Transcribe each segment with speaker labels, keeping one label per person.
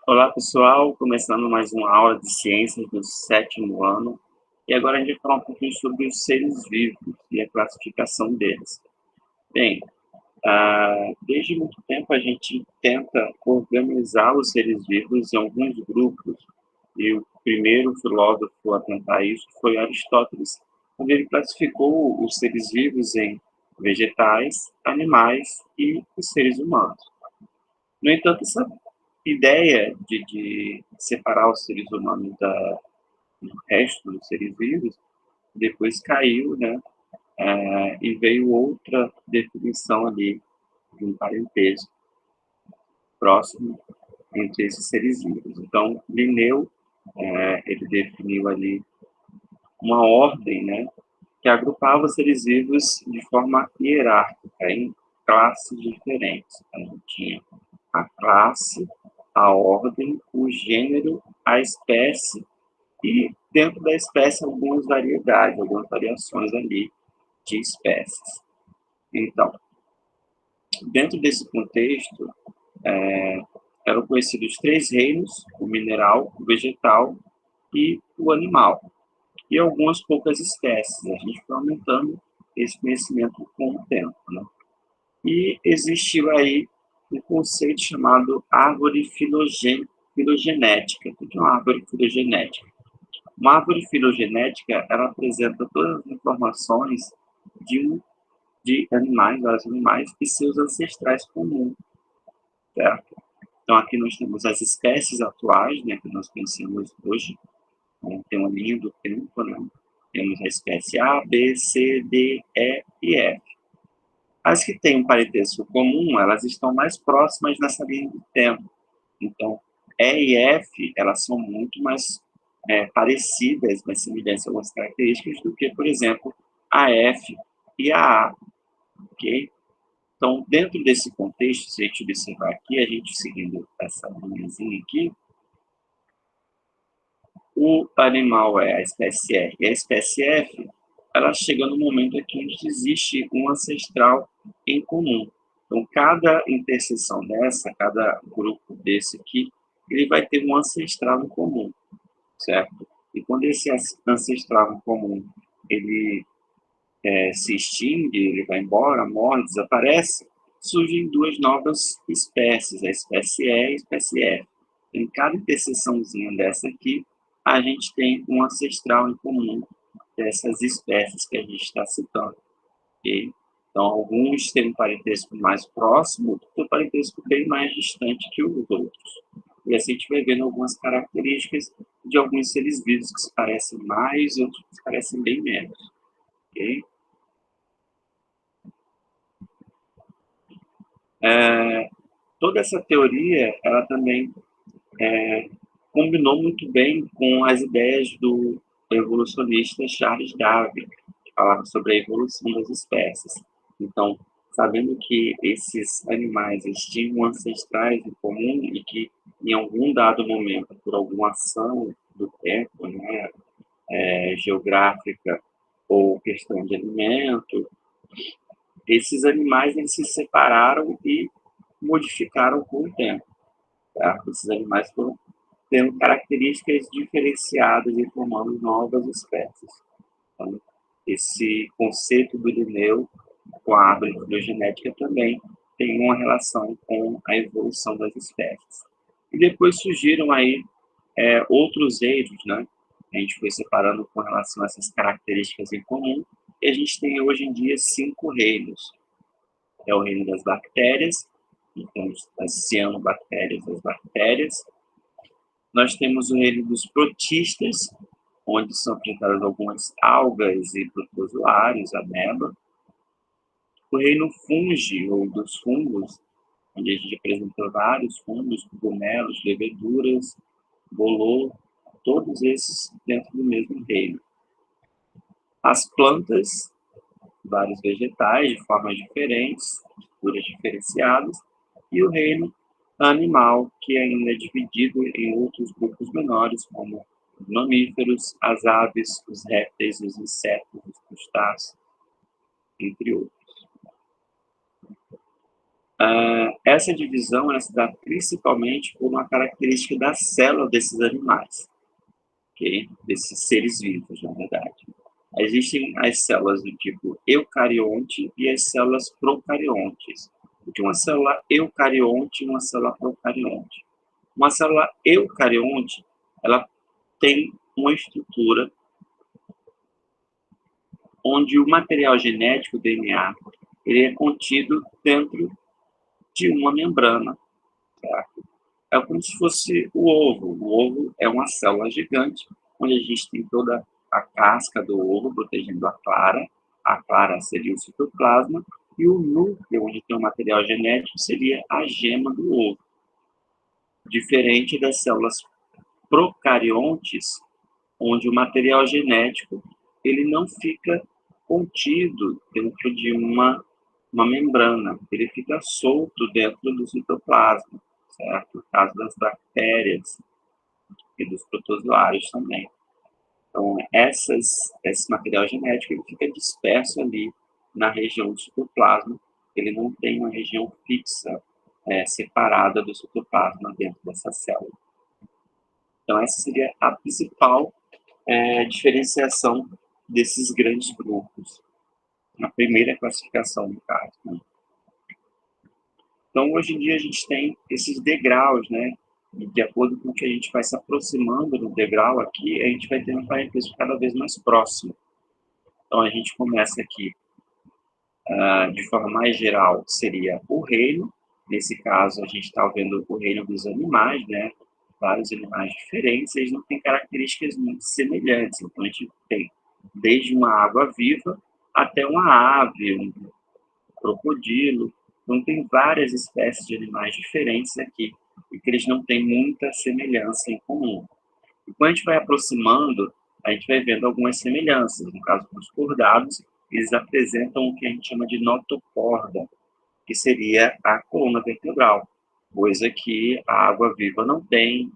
Speaker 1: Olá, pessoal. Começando mais uma aula de ciências do sétimo ano. E agora a gente vai falar um pouquinho sobre os seres vivos e a classificação deles. Bem, desde muito tempo a gente tenta organizar os seres vivos em alguns grupos. E o primeiro filósofo a tentar isso foi Aristóteles, quando ele classificou os seres vivos em vegetais, animais e os seres humanos. No entanto, essa ideia de separar os seres humanos do resto dos seres vivos depois caiu, né? E veio outra definição ali de um parentesco próximo entre esses seres vivos. Então, Linneu, ele definiu ali uma ordem, né, que agrupava os seres vivos de forma hierárquica em classes diferentes. Então, tinha a classe, a ordem, o gênero, a espécie e, dentro da espécie, algumas variedades, algumas variações ali de espécies. Então, dentro desse contexto, eram conhecidos três reinos: o mineral, o vegetal e o animal, e algumas poucas espécies. A gente foi aumentando esse conhecimento com o tempo, né? E existiu aí um conceito chamado árvore filogenética. O que é uma árvore filogenética? Uma árvore filogenética, ela apresenta todas as informações de animais, vários animais, e seus ancestrais comuns, certo? Então, aqui nós temos as espécies atuais, né, que nós conhecemos hoje. Tem uma linha do tempo, né? Temos a espécie A, B, C, D, E e F. As que têm um parentesco comum, elas estão mais próximas nessa linha do tempo. Então, E e F, elas são muito mais parecidas, mais semelhantes a algumas características do que, por exemplo, a F e a A, ok? Então, dentro desse contexto, se a gente observar aqui, a gente seguindo essa linhazinha aqui, o animal é a espécie R e a espécie F, ela chega no momento aqui onde existe um ancestral em comum. Então, cada interseção dessa, cada grupo desse aqui, ele vai ter um ancestral em comum, certo? E quando esse ancestral em comum ele se extingue, ele vai embora, morre, desaparece, surgem duas novas espécies, a espécie E e a espécie F. Em cada interseçãozinha dessa aqui, a gente tem um ancestral em comum dessas espécies que a gente está citando. Okay? Então, alguns têm um parentesco mais próximo, outros têm um parentesco bem mais distante que os outros. E assim a gente vai vendo algumas características de alguns seres vivos que se parecem mais e outros que se parecem bem menos. Okay? Toda essa teoria, ela também combinou muito bem com as ideias do evolucionista Charles Darwin, que falava sobre a evolução das espécies. Então, sabendo que esses animais tinham ancestrais em comum e que, em algum dado momento, por alguma ação do tempo, né, geográfica ou questão de alimento, esses animais eles se separaram e modificaram com o tempo. Tá? Esses animais foram tendo características diferenciadas e formando novas espécies. Então, esse conceito do Linneu com a árvore filogenética também tem uma relação com a evolução das espécies. E depois surgiram aí outros eixos, né? A gente foi separando com relação a essas características em comum, e a gente tem hoje em dia 5 reinos. É o reino das bactérias, então as cianobactérias, as bactérias. Nós temos o reino dos protistas, onde são apresentadas algumas algas e protozoários, ameba. O reino fungi, ou dos fungos, onde a gente apresenta vários fungos, cogumelos, leveduras, bolor, todos esses dentro do mesmo reino. As plantas, vários vegetais de formas diferentes, texturas diferenciadas, e o reino animal, que ainda é dividido em outros grupos menores, como os mamíferos, as aves, os répteis, os insetos, os crustáceos, entre outros. Essa divisão ela se dá principalmente por uma característica da célula desses animais, okay? Desses seres vivos, na verdade. Existem as células do tipo eucarionte e as células procariontes. O que é uma célula eucarionte e uma célula procarionte? Uma célula eucarionte, ela tem uma estrutura onde o material genético, o DNA, ele é contido dentro de uma membrana, certo? É como se fosse o ovo. O ovo é uma célula gigante, onde a gente tem toda a casca do ovo protegendo a clara. A clara seria o citoplasma, e o núcleo, onde tem o material genético, seria a gema do ovo. Diferente das células procariontes, onde o material genético ele não fica contido dentro de uma membrana, ele fica solto dentro do citoplasma, certo? No caso das bactérias e dos protozoários também. Então, esse material genético ele fica disperso ali na região do citoplasma, ele não tem uma região fixa, separada do citoplasma dentro dessa célula. Então, essa seria a principal diferenciação desses grandes grupos, na primeira classificação, no caso. Né? Então, hoje em dia, a gente tem esses degraus, né? E de acordo com o que a gente vai se aproximando do degrau aqui, a gente vai tendo um parentesco cada vez mais próximo. Então, a gente começa aqui, de forma mais geral, seria o reino. Nesse caso, a gente está vendo o reino dos animais, né? Vários animais diferentes, eles não têm características muito semelhantes. Então, a gente tem desde uma água viva até uma ave, um crocodilo. Então, tem várias espécies de animais diferentes aqui, e que eles não têm muita semelhança em comum. E quando a gente vai aproximando, a gente vai vendo algumas semelhanças. No caso dos cordados, eles apresentam o que a gente chama de notocorda, que seria a coluna vertebral, coisa que a água-viva não tem,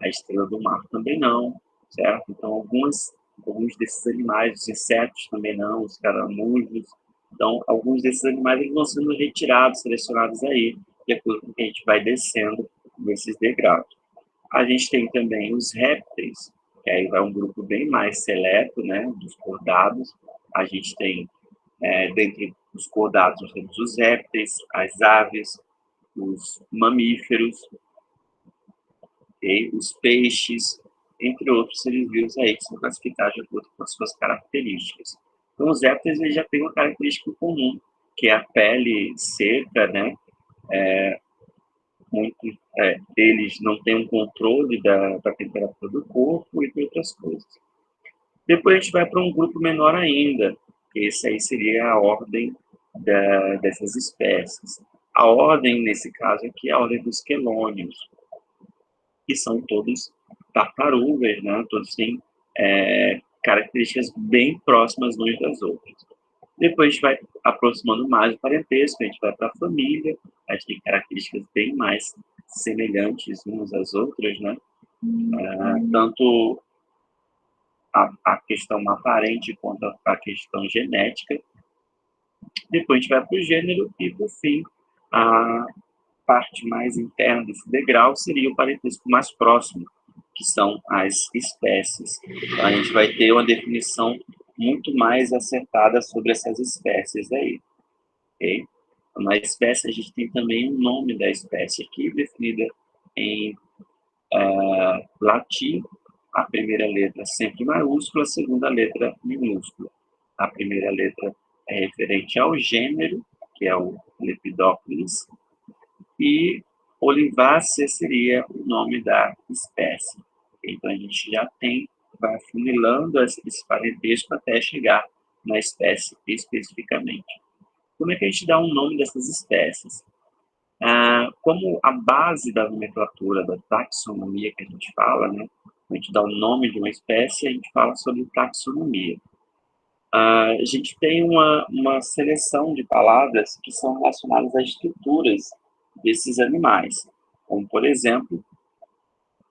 Speaker 1: a estrela do mar também não, certo? Então, alguns desses animais, os insetos também não, os caramujos. Então, alguns desses animais eles vão sendo retirados, selecionados aí, de acordo com que a gente vai descendo nesses degraus. A gente tem também os répteis, que aí vai um grupo bem mais seleto, né, dos cordados. A gente tem, dentre os cordados, nós temos os répteis, as aves, os mamíferos, okay? Os peixes, entre outros seres vivos aí, que são classificados de acordo com as suas características. Então, os répteis eles já têm uma característica comum, que é a pele seca, né? Muitos deles não têm um controle da temperatura do corpo e de outras coisas. Depois a gente vai para um grupo menor ainda, que esse aí seria a ordem dessas espécies. A ordem, nesse caso aqui, é a ordem dos quelônios, que são todos tartarugas, né? Todos têm características bem próximas umas das outras. Depois a gente vai aproximando mais do parentesco, a gente vai para a família, a gente tem características bem mais semelhantes umas às outras, né? Tanto a questão aparente quanto a questão genética. Depois a gente vai para o gênero e, por fim, a parte mais interna desse degrau seria o parentesco mais próximo, que são as espécies. Então, a gente vai ter uma definição muito mais acertada sobre essas espécies aí. Okay? Então, na espécie, a gente tem também o nome da espécie aqui, definida em latim, a primeira letra sempre maiúscula, a segunda letra minúscula. A primeira letra é referente ao gênero, que é o Lepidopteris, e Olivácea seria o nome da espécie. Então, a gente já vai afunilando esse parentesco até chegar na espécie especificamente. Como é que a gente dá um nome dessas espécies? Como a base da nomenclatura, da taxonomia que a gente fala, né? A gente dá o nome de uma espécie, a gente fala sobre taxonomia. A gente tem uma seleção de palavras que são relacionadas às estruturas desses animais. Como, por exemplo,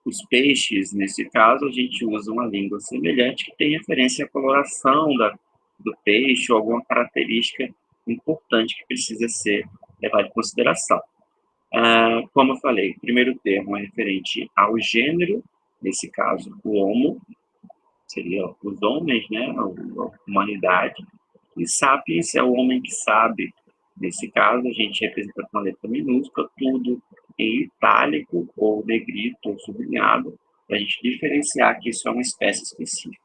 Speaker 1: os peixes, nesse caso, a gente usa uma língua semelhante que tem referência à coloração do peixe ou alguma característica importante que precisa ser levar em consideração. Como eu falei, o primeiro termo é referente ao gênero, nesse caso, o homo, seria os homens, né, a humanidade, e sapiens é o homem que sabe. Nesse caso, a gente representa com a letra minúscula, tudo em itálico, ou negrito, ou sublinhado, para a gente diferenciar que isso é uma espécie específica.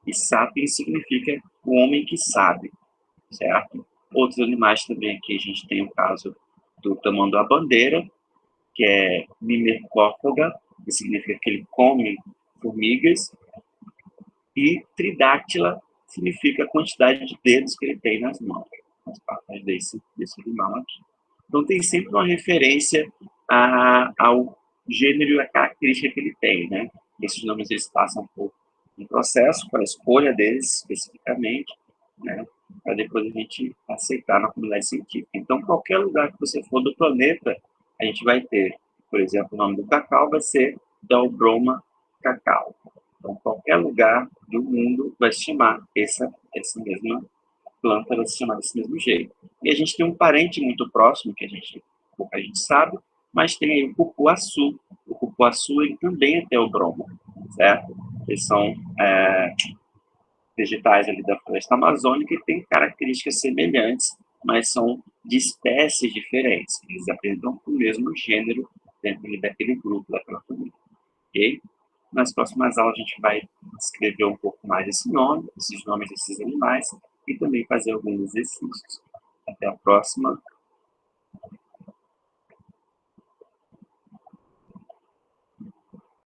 Speaker 1: E sapiens significa o homem que sabe, certo? Outros animais também aqui, a gente tem o caso do tamanduá-bandeira, que é mimercófaga, que significa que ele come formigas, e tridáctila significa a quantidade de dedos que ele tem nas mãos, nas patas desse animal aqui. Então, tem sempre uma referência ao gênero e a característica que ele tem, né? Esses nomes eles passam por um processo, para a escolha deles especificamente, né? Para depois a gente aceitar na comunidade científica. Então, qualquer lugar que você for do planeta, a gente vai ter, por exemplo, o nome do cacau vai ser Dalbroma cacau. Então, qualquer lugar do mundo vai se chamar essa mesma planta, vai se chamar desse mesmo jeito. E a gente tem um parente muito próximo, que a gente sabe, mas tem aí o cupuaçu. O cupuaçu ele também é teobroma, certo? Eles são vegetais ali da floresta amazônica e têm características semelhantes, mas são de espécies diferentes. Eles apresentam o mesmo gênero dentro daquele grupo, daquela família. Ok? Nas próximas aulas a gente vai descrever um pouco mais esse nome, esses nomes desses animais e também fazer alguns exercícios. Até a próxima.